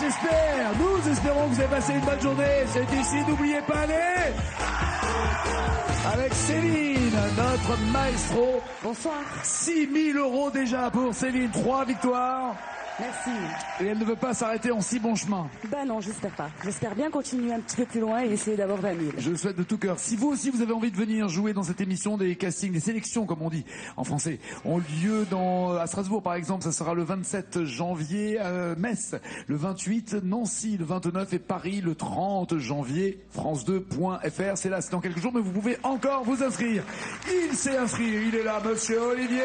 j'espère, nous espérons que vous avez passé une bonne journée. C'est ici, n'oubliez pas, allez avec Céline, notre maestro. Bonsoir. 6 000 € déjà pour Céline, 3 victoires. Merci. Et elle ne veut pas s'arrêter en si bon chemin. Bah non, j'espère pas. J'espère bien continuer un petit peu plus loin et essayer d'avoir 20 000. Je le souhaite de tout cœur. Si vous aussi vous avez envie de venir jouer dans cette émission, des castings, des sélections comme on dit en français, ont lieu à Strasbourg par exemple, ça sera le 27 janvier à Metz, le 28 Nancy, le 29 et Paris le 30 janvier, france2.fr. C'est là, c'est dans quelques jours, mais vous pouvez encore vous inscrire. Il s'est inscrit, il est là, monsieur Olivier.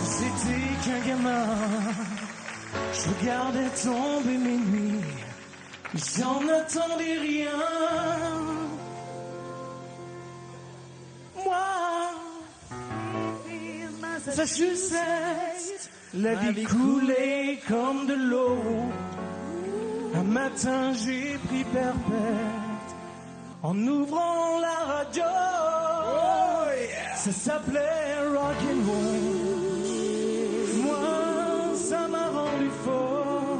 C'était qu'un gamin, je regardais tomber mes nuits, j'en attendais rien. Moi, Massachusetts, la vie coulait comme de l'eau. Un matin j'ai pris perpète en ouvrant la radio. Oh, yeah. Ça s'appelait rock'n'roll. Ça m'a rendu fort.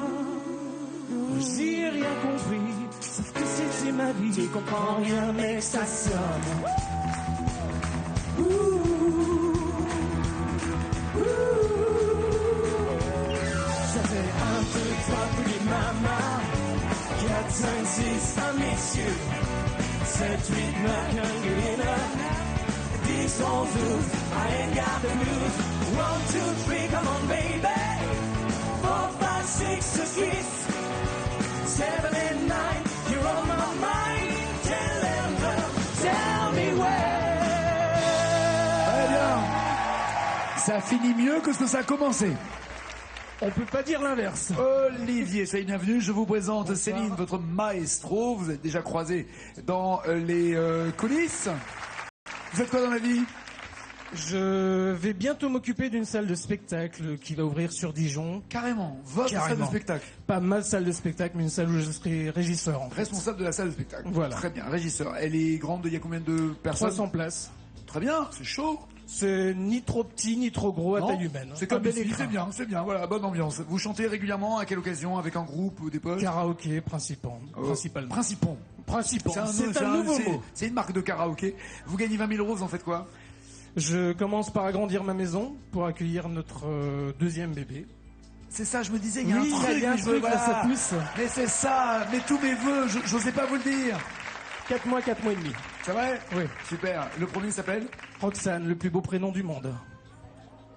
J'ai rien compris, sauf que c'était ma vie. Tu comprends rien, mais ça sonne. Ça fait 1, 2, 3, tous les mamas. 4, 5, 6, un messieurs. 7, 8, 9, young and up. 10, 11, 12, I ain't got the blues. 1, 2, 3, come on baby. 4, 5, 6, 7, 8, 9, you're on my mind. 10, 11, 12, tell me where. Très bien. Ça finit mieux que ce que ça a commencé. On peut pas dire l'inverse. Olivier, soyez bienvenue. Je vous présente Céline, votre maestro. Vous êtes déjà croisé dans les coulisses. Vous faites quoi dans la vie ? Je vais bientôt m'occuper d'une salle de spectacle qui va ouvrir sur Dijon. Carrément, votre salle de spectacle. Pas ma salle de spectacle, mais une salle où je serai régisseur. En fait. Responsable de la salle de spectacle. Voilà. Très bien, régisseur. Elle est grande, il y a combien de personnes ? 300 places. Très bien, c'est chaud. C'est ni trop petit, ni trop gros à taille humaine. C'est comme ici, c'est bien, voilà, bonne ambiance. Vous chantez régulièrement, à quelle occasion, avec un groupe ou des potes ? Karaoké, principalement. Principon. C'est un nouveau mot. C'est une marque de karaoké. Vous gagnez 20 000 €, vous en faites quoi ? Je commence par agrandir ma maison pour accueillir notre deuxième bébé. C'est ça, je me disais, il y a un truc, voilà. Ça pousse. Mais c'est ça, mais tous mes vœux, j'osais pas vous le dire. 4 mois et demi. C'est vrai ? Oui. Super. Le premier s'appelle ? Roxane, le plus beau prénom du monde.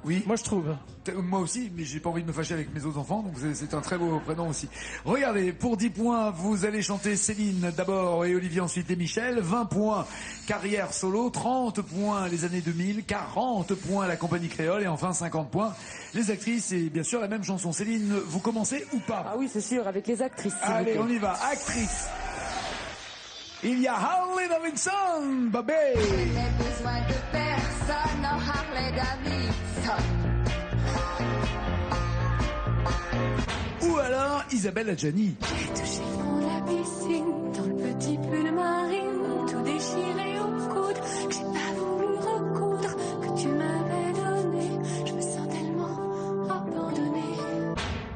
Oui. Moi, je trouve. Moi aussi, mais j'ai pas envie de me fâcher avec mes autres enfants, donc c'est un très beau prénom aussi. Regardez, pour 10 points, vous allez chanter Céline d'abord et Olivier ensuite et Michel. 20 points, carrière solo. 30 points, les années 2000. 40 points, la compagnie créole. Et enfin, 50 points, les actrices. Et bien sûr, la même chanson. Céline, vous commencez ou pas ? Ah oui, c'est sûr, avec les actrices. Allez, on y va. Actrice. Il y a Harley Davidson, Babé. Je n'ai besoin de personne, non, Harley Davidson. Ou alors Isabelle Adjani. J'ai touché le fond de la piscine, dans le petit pull marine, tout déchiré au coude, que j'ai pas voulu recoudre, que tu m'avais donné. Je me sens tellement abandonnée.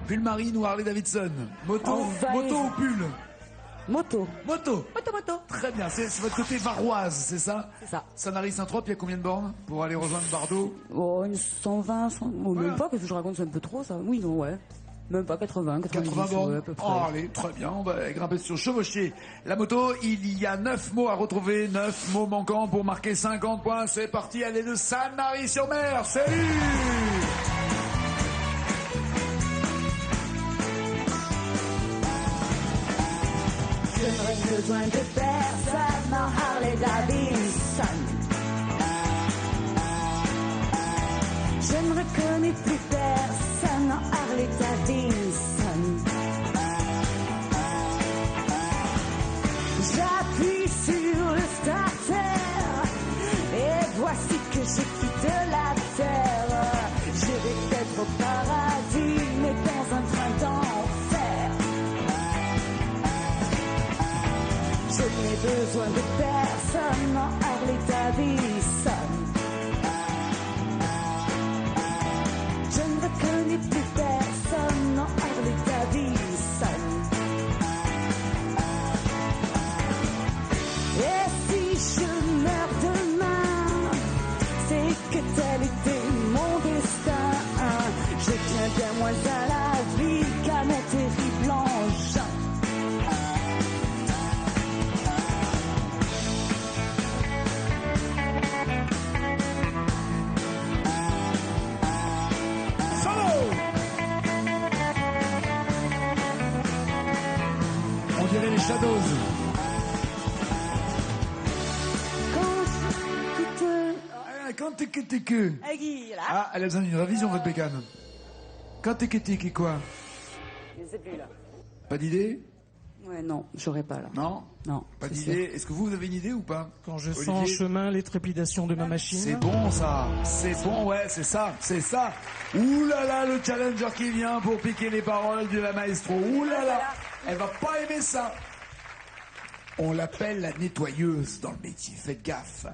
Pull marine ou Harley Davidson ? Moto ou pull ? Moto. Très bien, c'est votre côté varoise, c'est ça ? C'est ça. Sanary-Saint-Trope, il y a combien de bornes pour aller rejoindre Bardot ? Oh, une 120, 100... Oh, Voilà. même pas, que je raconte, c'est un peu trop, ça. Oui, non, ouais. Même pas 80, 90, 80 bornes. ouais, à peu près. Oh, allez, très bien, on va grimper sur chevaucher. La moto, il y a 9 mots à retrouver, 9 mots manquants pour marquer 50 points. C'est parti, elle est de Sanary-sur-Mer. Salut ! Je n'aurais besoin de personne, non, Harley Davidson. Je ne reconnais plus personne, non, Harley Davidson. J'appuie sur le starter et voici que je quitte la terre. Je vais peut-être au paradis, mais dans un train d'enfer. Je n'ai besoin de personne, non, Harley Davidson. Shadows. Quand t'es que. Ah, elle a besoin d'une révision, votre bécane. Quand t'es que quoi? Je sais plus là. Pas d'idée? Ouais, non, j'aurais pas là. Non? Non. Pas c'est d'idée. Est-ce que vous avez une idée ou pas? Quand je Olivier? sens en chemin les trépidations de ma machine. C'est bon ça, c'est bon, ouais, c'est ça, c'est ça. Ouh là là, le challenger qui vient pour piquer les paroles de la maestro. Ouh là là, elle va pas aimer ça. On l'appelle la nettoyeuse dans le métier, faites gaffe.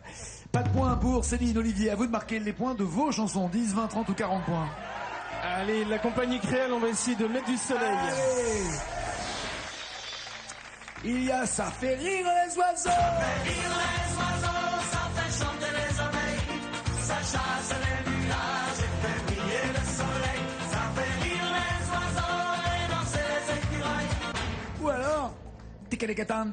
Pas de points pour Céline, Olivier, à vous de marquer les points de vos chansons, 10, 20, 30 ou 40 points. Allez, la compagnie créole, on va essayer de mettre du soleil. Allez. Il y a ça fait rire les oiseaux. Ça fait rire les oiseaux, ça fait chanter les abeilles, ça chasse les nuages et fait briller le soleil. Ça fait rire les oiseaux et danser les écureuils. Ou alors, tic-a-tic-a-tan.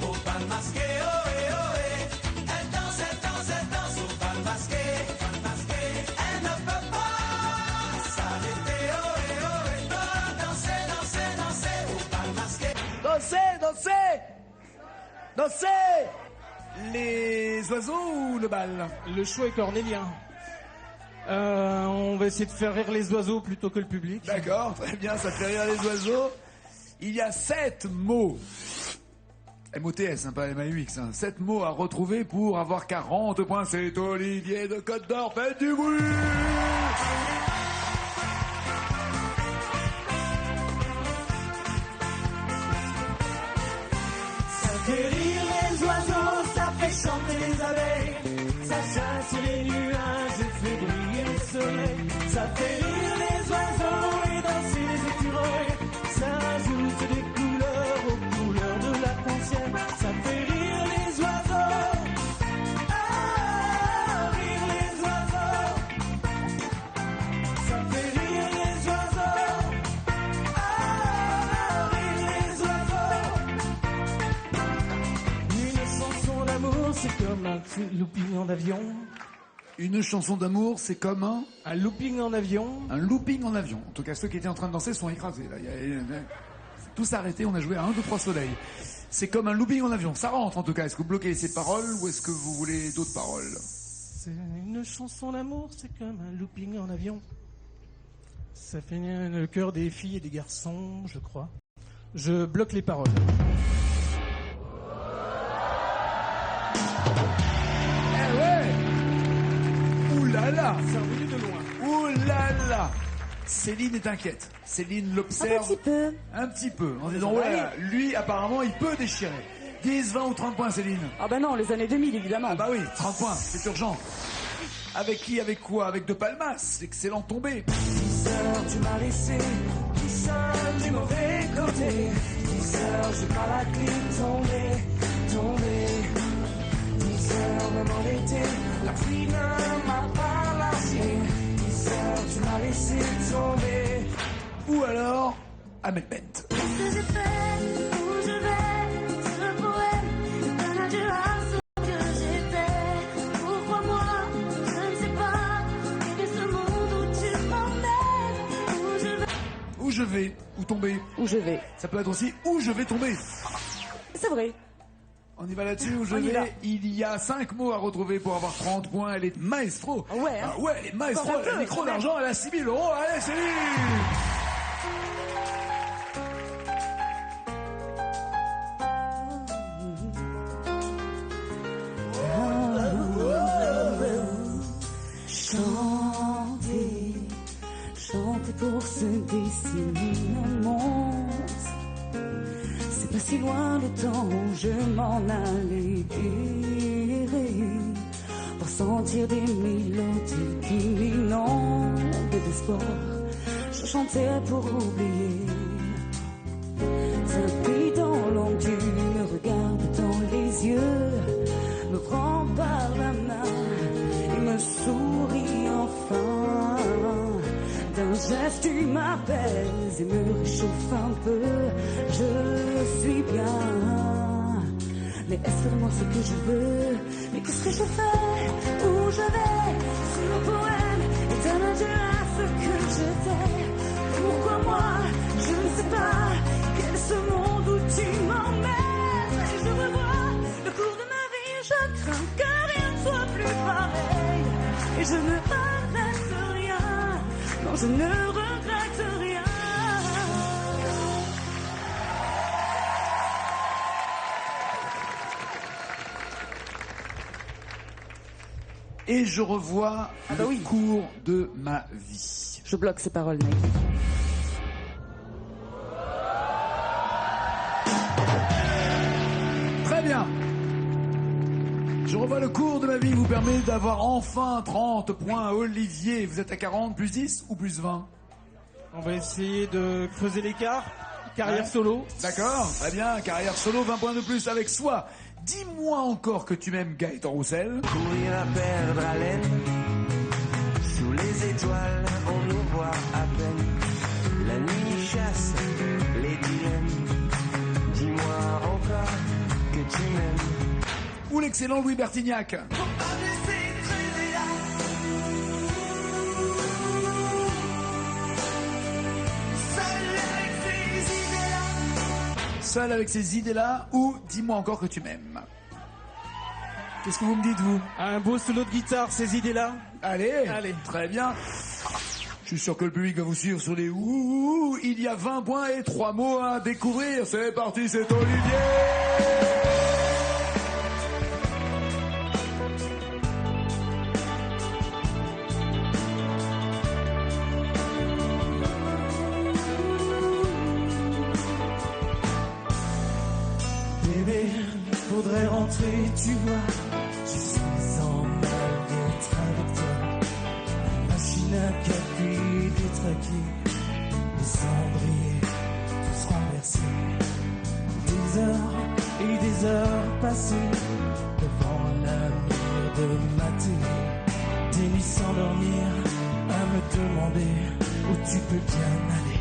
Au bal masqué, ohé, ohé. Elle danse, au bal masqué. Elle ne peut pas s'arrêter, ohé, ohé. Danser, au bal masqué. Danser. Les oiseaux ou le bal? Le choix est cornélien. On va essayer de faire rire les oiseaux plutôt que le public. D'accord, très bien, ça fait rire les oiseaux. Il y a 7 mots. MOTS, hein, pas MAUX. Hein. 7 mots à retrouver pour avoir 40 points. C'est Olivier de Côte d'Or. Faites du bruit! Ça fait rire les oiseaux, ça fait chanter les abeilles, ça chasse les nuages et fait briller le soleil. Ça fait rire les oiseaux et danser les écureuils, ça ajoute des couleurs aux couleurs de l'arc-en-ciel. Ça fait rire les oiseaux, ah, rire les oiseaux. Ça fait rire les oiseaux, ah, rire les oiseaux. Une chanson d'amour, c'est comme un looping en avion. Une chanson d'amour, c'est comme Un looping en avion. un looping en avion. En tout cas, ceux qui étaient en train de danser sont écrasés. Là. Tout s'est arrêté, on a joué à 1, 2, 3 soleils. C'est comme un looping en avion. Ça rentre en tout cas. Est-ce que vous bloquez ces paroles ou est-ce que vous voulez d'autres paroles? C'est une chanson d'amour, c'est comme un looping en avion. Ça fait le cœur des filles et des garçons, je crois. Je bloque les paroles. Eh ouais! Ouh là là! C'est revenu de loin. Ouh là là! Céline est inquiète. Céline Un l'observe petit peu. un petit peu. En disant, ouais, là, lui, apparemment, il peut déchirer. 10, 20 ou 30 points, Céline. Ah ben non, les années 2000 évidemment. Ah bah oui, 30 points, c'est urgent. Avec qui, avec quoi? Avec De Palmas. Excellent tombé. 10 heures, tu m'as laissé tout seul du mauvais côté. 10 heures, j'ai pas la clé, tombé. 10 heures, même en été, la pluie ne m'a pas lâché. 10 heures, tu m'as laissé tomber. Ou alors, Ahmed Bent. Ce que j'ai fait, où je vais, c'est le poème d'un adieu à ce que j'étais. Pourquoi moi, je ne sais pas, quel est ce monde où tu m'emmènes, où je vais. Où je vais, où tomber. Où je vais. Ça peut être aussi où je vais tomber. C'est vrai. On y va là-dessus, où je On y va. vais. Il y a 5 mots à retrouver pour avoir 30 points. Elle est maestro. Ah ouais, hein. Ah ouais, elle est maestro. Encore un Elle a peu, un micro quand même. d'argent, elle a 6 000 euros. Allez, c'est lui. Chanter pour se dessiner un monde. C'est pas si loin le temps où je m'en allais errer pour sentir des mélodies qui m'inondent d'espoir. Je chantais pour oublier. Tapis dans l'ombre, tu me regardes dans les yeux, me prends par la main et me souris enfin. D'un geste, tu m'apaises et me réchauffe un peu. Je suis bien, mais est-ce vraiment ce que je veux? Mais qu'est-ce que je fais? Où je vais? Si le poème est un adieu à ce que j'étais. Pourquoi moi? Je ne sais pas. Quel est ce monde où tu m'emmènes. Et je revois le cours de ma vie, je crains que rien ne soit plus pareil. Et je ne regrette rien, non je ne regrette rien. Et je revois bah oui. le cours de ma vie. Je bloque ces paroles, Nike. Très bien. Je revois le cours de ma vie vous permet d'avoir enfin 30 points. Olivier, vous êtes à 40, plus 10 ou plus 20? On va essayer de creuser l'écart. Carrière Ouais. solo. D'accord, très bien. Carrière solo, 20 points de plus avec soit Dis-moi encore que tu m'aimes, Gaëtan Roussel. Courir à perdre haleine. Sous les étoiles, on nous voit à peine. La nuit chasse les dilemmes. Dis-moi encore que tu m'aimes. Ou l'excellent Louis Bertignac. Seul avec ces idées-là, ou dis-moi encore que tu m'aimes. Qu'est-ce que vous me dites, vous? Un beau solo de guitare, ces idées-là. Allez, Allez. Très bien. Je suis sûr que le public va vous suivre sur les ouh. Il y a 20 points et 3 mots à découvrir. C'est parti, c'est Olivier. Bébé, faudrait rentrer, tu vois. Je suis en mal d'être avec toi. La machine à café détraquée, les cendriers tous renversés. Des heures et des heures passées devant la mire de ma télé. Des nuits sans dormir à me demander où tu peux bien aller.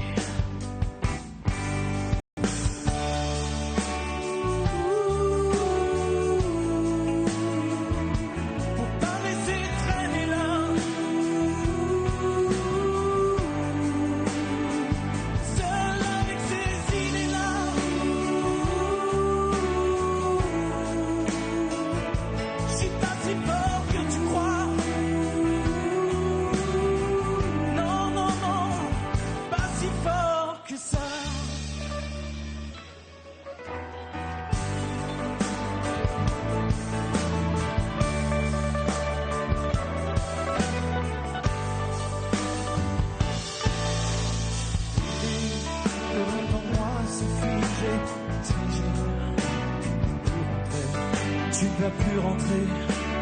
Tu ne vas plus rentrer,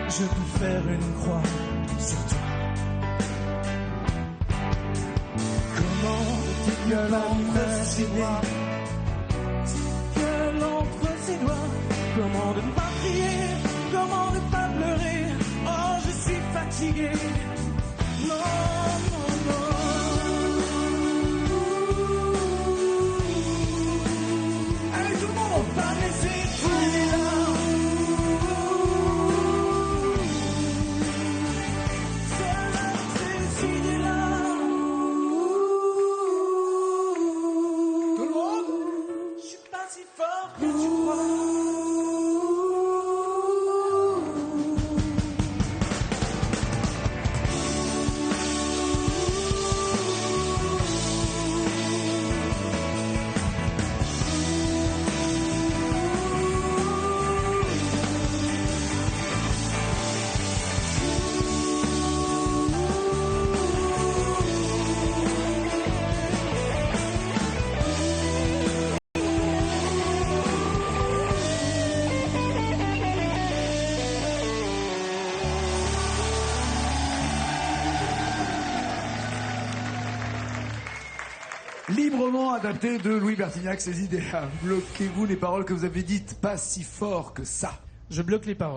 je peux faire une croix sur toi. Comment ne pas m'imaginer que l'entre ses doigts? Comment ne pas crier? Comment ne pas pleurer? Oh, je suis fatigué. Non, non, non. Allez, tout le monde, on va laisser traîner là. Librement adapté de Louis Bertignac, ces idées-là. Bloquez-vous les paroles que vous avez dites, pas si fort que ça. Je bloque les paroles.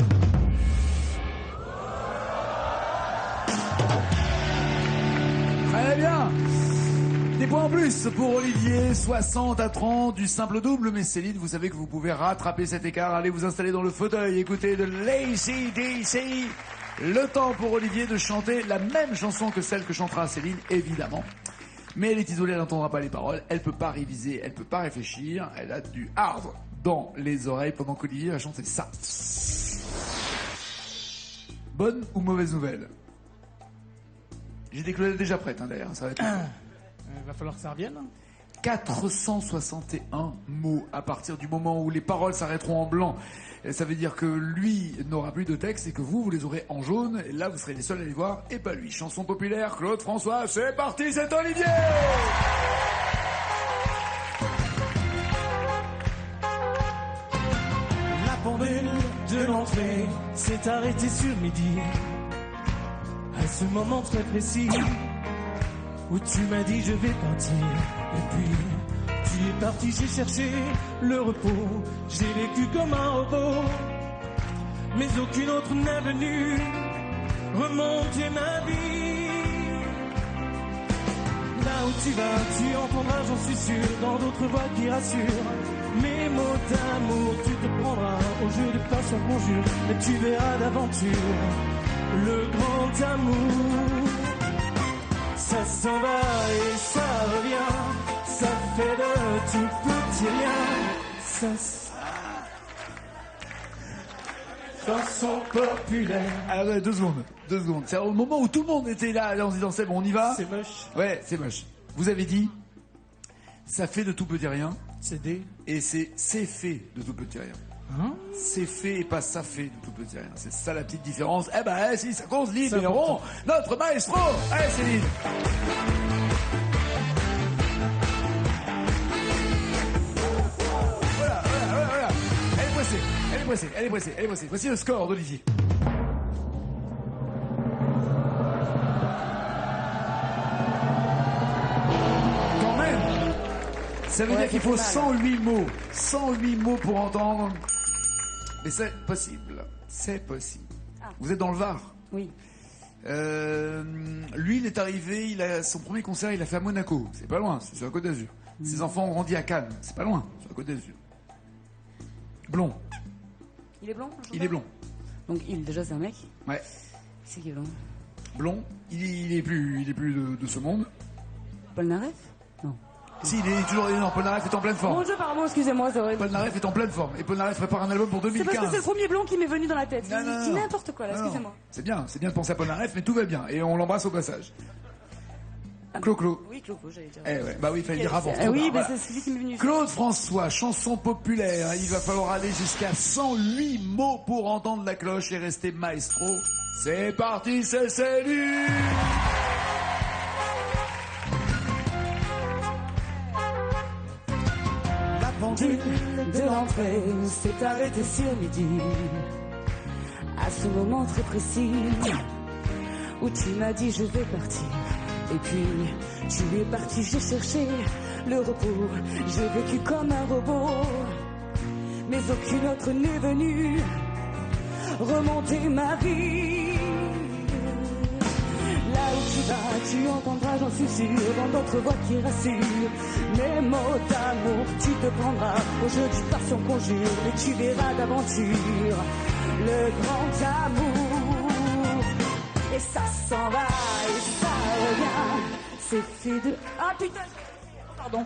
Très bien. Des points en plus pour Olivier, 60 à 30 du simple double. Mais Céline, vous savez que vous pouvez rattraper cet écart. Allez vous installer dans le fauteuil, écoutez de l'ACDC. Le temps pour Olivier de chanter la même chanson que celle que chantera Céline, évidemment. Mais elle est isolée, elle n'entendra pas les paroles, elle peut pas réviser, elle peut pas réfléchir, elle a du hard dans les oreilles pendant qu'Olivier va chanter ça. Bonne ou mauvaise nouvelle? J'ai des clés déjà prêtes, d'ailleurs, ça va être... Il va falloir que ça revienne. 461 mots à partir du moment où les paroles s'arrêteront en blanc. Et ça veut dire que lui n'aura plus de texte et que vous les aurez en jaune. Et là, vous serez les seuls à les voir et pas lui. Chanson populaire, Claude François, c'est parti, c'est Olivier! La pendule de l'entrée s'est arrêtée sur midi. À ce moment très précis où tu m'as dit je vais partir. Et puis tu es parti, j'ai cherché le repos. J'ai vécu comme un robot, mais aucune autre n'est venue remonter ma vie. Là où tu vas, tu entendras, j'en suis sûr, dans d'autres voix qui rassurent. Mes mots d'amour, tu te prendras au jeu de passion conjure, mais tu verras d'aventure le grand amour. Ça s'en va et ça revient, ça fait de tout petit rien. Chanson populaire. Ah ouais, 2 secondes. C'est au moment où tout le monde était là en se disant c'est bon, on y va. C'est moche. Ouais, c'est moche. Vous avez dit, ça fait de tout petit rien. C'est des... Et c'est fait de tout petit rien. Hein? C'est fait et pas ça fait de tout petit rien. C'est ça la petite différence. Eh ben, si, ça compte, Lille, C'est Bénéron, notre maestro. Allez, Céline. Voilà. Elle est pressée. Voici le score d'Olivier. Quand même. Ça veut dire qu'il faut 108 mots. 108 mots pour entendre. Mais c'est possible. C'est possible. Ah. Vous êtes dans le Var. Oui. Lui, il est arrivé, son premier concert, il a fait à Monaco. C'est pas loin, c'est sur la Côte d'Azur. Ses enfants ont grandi à Cannes. C'est pas loin, sur la Côte d'Azur. Blond. Il est blond? Il est blond. Donc déjà c'est un mec. Ouais. C'est qui est blond? Blond. Il est plus de ce monde. Paul Naref? Non. Si, il est toujours. Non, Paul Naref est en pleine forme. Mon Dieu, pardon, excusez-moi, c'est vrai. Paul Naref est en pleine forme. Et Paul Naref prépare un album pour C'est 2015. parce que c'est le premier blond qui m'est venu dans la tête. Non, non, C'est non. n'importe quoi là, Non, non. excusez-moi. C'est bien de penser à Paul Naref, mais tout va bien. Et on l'embrasse au passage. Clo-Clo. Oui, Clopo, j'allais dire. Eh ouais, bah oui, il fallait dire avant. Oui, Voilà. mais c'est celui qui m'est venu. Claude François, chanson populaire. Il va falloir aller jusqu'à 108 mots pour entendre la cloche et rester maestro. C'est parti, c'est salut. La pendule de l'entrée s'est arrêtée sur midi. À ce moment très précis où tu m'as dit je vais partir. Et puis tu es parti, j'ai cherché le repos. J'ai vécu comme un robot, mais aucune autre n'est venue remonter ma vie. Là où tu vas, tu entendras, j'en suis sûr, dans d'autres voix qui rassurent. Mes mots d'amour, tu te prendras au jeu du passion conjure, mais tu verras d'aventure le grand amour. Et ça s'en va et ça revient. C'est fait de... Ah putain, pardon.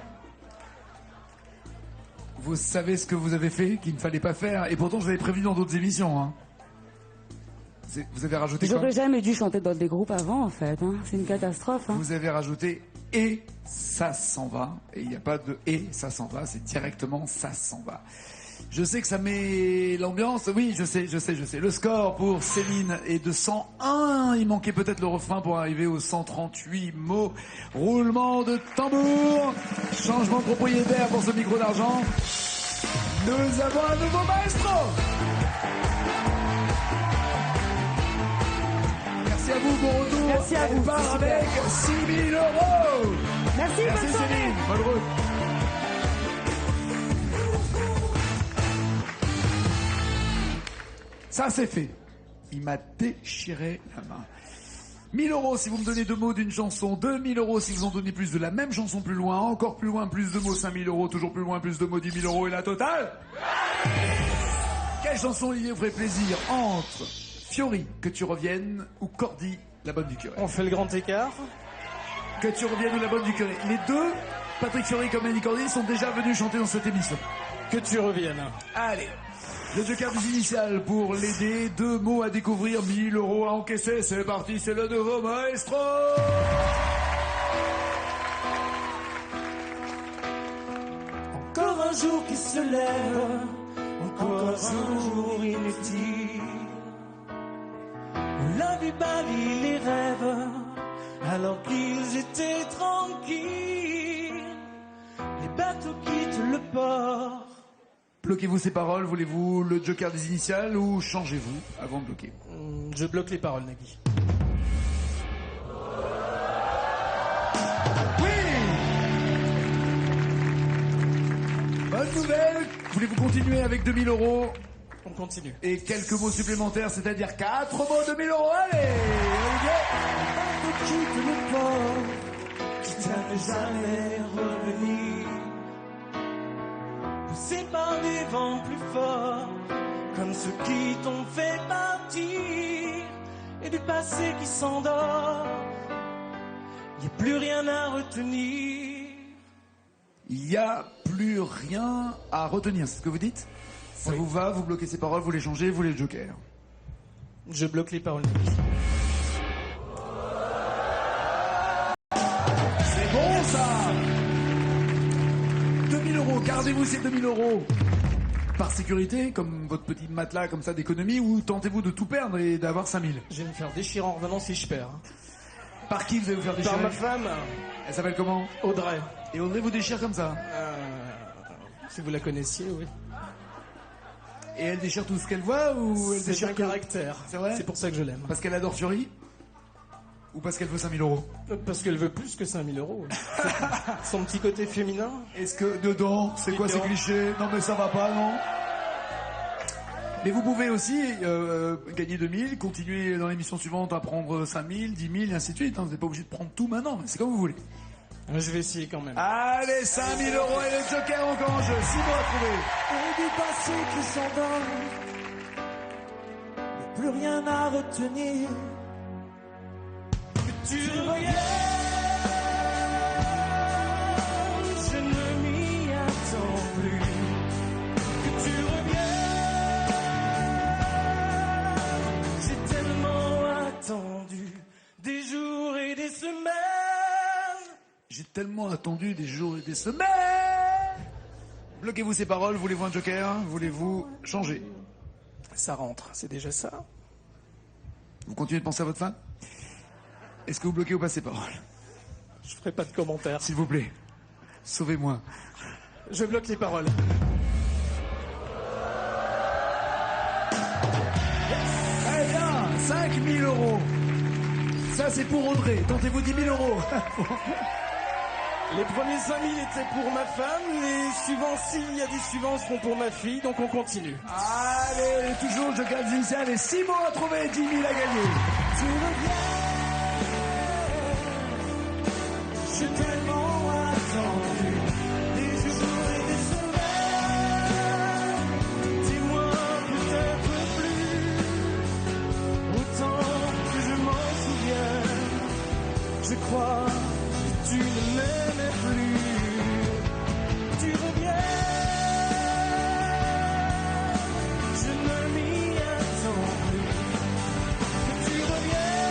Vous savez ce que vous avez fait, qu'il ne fallait pas faire, et pourtant je vous avais prévenu dans d'autres émissions. Hein. Vous avez rajouté quoi? J'aurais jamais dû chanter dans des groupes avant, en fait. Hein. C'est une catastrophe. Hein. Vous avez rajouté « et ça s'en va ». Et il n'y a pas de « et ça s'en va », c'est directement « ça s'en va ». Je sais que ça met l'ambiance. Oui, je sais. Le score pour Céline est de 101. Il manquait peut-être le refrain pour arriver aux 138 mots. Roulement de tambour. Changement de propriétaire pour ce micro d'argent. Nous avons un nouveau maestro. Merci à vous, bon retour. Merci à vous. Elle part avec 6 000 €. Merci, bonne Merci soirée. Céline. Bonne route. Ça, c'est fait. Il m'a déchiré la main. 1 000 € si vous me donnez 2 mots d'une chanson. 2 000 € si vous en donnez plus de la même chanson plus loin. Encore plus loin, plus de mots, 5 000 €. Toujours plus loin, plus de mots, 10 000 € et la totale. Quelle chanson, Olivier, vous ferait plaisir entre Fiori, Que tu reviennes, ou Cordy, La bonne du curé? On fait le grand écart. Que tu reviennes ou la bonne du curé. Les deux, Patrick Fiori comme Annie Cordy, sont déjà venus chanter dans cette émission. Que tu reviennes. Allez, le joker des initiales pour l'aider. 2 mots à découvrir, 1000 € à encaisser. C'est parti, c'est le nouveau maestro. Encore un jour qui se lève, encore un jour inutile. Où la vie balaye les rêves, alors qu'ils étaient tranquilles. Les bateaux quittent le port. Bloquez-vous ces paroles, voulez-vous le joker des initiales ou changez-vous avant de bloquer? Je bloque les paroles, Nagui. Bonne nouvelle. Voulez-vous continuer avec 2000 €? On continue. Et quelques mots supplémentaires, c'est-à-dire 4 mots, 2000 €. Allez, Bateaux quittent le port, quitte à ne jamais revenir. Poussés par des vents plus forts, comme ceux qui t'ont fait partir, et du passé qui s'endort, y a plus rien à retenir. il n'y a plus rien à retenir, c'est ce que vous dites? Ça Oui. vous va? Vous bloquez ces paroles, vous les changez, vous les joker. Je bloque les paroles. C'est bon ça. 2000 €, gardez-vous ces 2000 € par sécurité, comme votre petit matelas comme ça d'économie, ou tentez-vous de tout perdre et d'avoir 5000? Je vais me faire déchirer en revenant si je perds. Par qui vous allez vous faire Par déchirer? ma femme, Elle s'appelle comment? Audrey. Et Audrey vous déchire comme ça? Si vous la connaissiez, oui. Et elle déchire tout ce qu'elle voit ou elle C'est déchire un que- caractère. C'est vrai? C'est pour ça que je l'aime. Parce qu'elle adore Fury? Ou parce qu'elle veut 5000 €? Parce qu'elle veut plus que 5000 €. Son petit côté féminin. Est-ce que dedans, c'est quoi ces Dedans. clichés? Non mais ça va pas, non? Mais vous pouvez aussi gagner 2000, continuer dans l'émission suivante à prendre 5000, 10 000 et ainsi de suite. Hein. Vous n'êtes pas obligé de prendre tout maintenant, mais c'est comme vous voulez. Je vais essayer quand même. Allez, 5000 € et le joker encore en jeu. 6 mots à trouver. Et du passé qui s'endort, y a plus rien à retenir. Que tu reviennes, je ne m'y attends plus. Que tu reviennes, j'ai tellement attendu des jours et des semaines. J'ai tellement attendu des jours et des semaines. Bloquez-vous ces paroles. Voulez-vous un joker? Voulez-vous changer? Ça rentre, c'est déjà ça. Vous continuez de penser à votre femme? Est-ce que vous bloquez ou pas ces paroles? Je ferai pas de commentaires. S'il vous plaît, sauvez-moi. Je bloque les paroles. Très bien, 5000 €. Ça, c'est pour Audrey. Tentez-vous 10 000 €. Les premiers 5000 étaient pour ma femme, les suivants, s'il y a des suivants, seront pour ma fille, donc on continue. Allez, toujours joker des initiales et 6 mots à trouver, 10 000 à gagner. Tu reviens, j'ai tellement attendu des jours et des semaines. Dis-moi peut-être plus, autant que je m'en souviens. Je crois que tu ne m'aimais plus. Tu reviens, je ne m'y attends plus. Que tu reviens,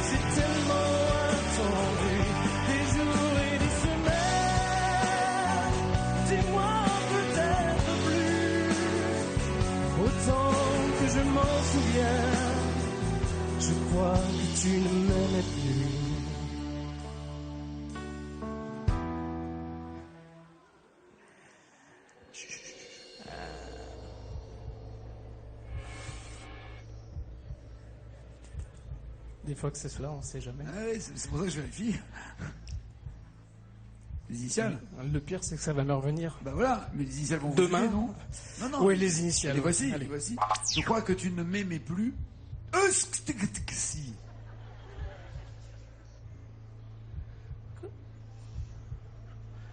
j'ai tellement attendu des jours et des semaines. Dis-moi peut-être plus, autant que je m'en souviens. Je crois que tu ne m'aimais plus. Des fois que c'est cela, on sait jamais. Allez, c'est pour ça que je vérifie. Les initiales? Le pire, c'est que ça va me revenir. Bah voilà, mais les initiales vont vous Demain aider, non? Non, non. Oui, les initiales. Les voici, Allez. les voici. Je crois que tu ne m'aimais plus. Si.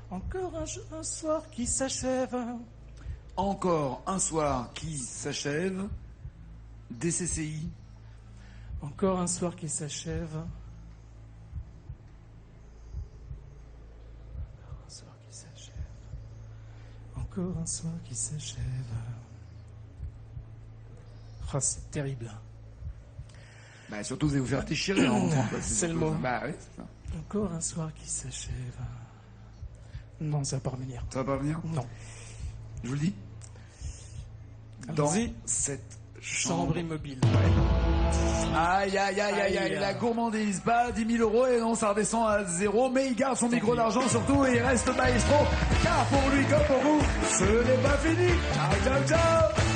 Encore un soir qui s'achève. Encore un soir qui s'achève. DCCI. Encore un soir qui s'achève. Encore un soir qui s'achève. Encore un soir qui s'achève. Oh, c'est terrible. Bah, surtout, vous allez vous faire déchirer en rentrant. C'est le mot. Bah oui, c'est ça. Encore un soir qui s'achève. Non, ça va pas revenir. Ça va pas venir? Non. Je vous le dis. Dans Allons-y. cette Chambre immobile. Aïe, aïe, aïe, aïe, aïe, la gourmandise, pas 10 000 € et non, ça redescend à 0, mais il garde son micro d'argent surtout et il reste maestro, car pour lui comme pour vous, ce n'est pas fini. Ciao, ciao, ciao.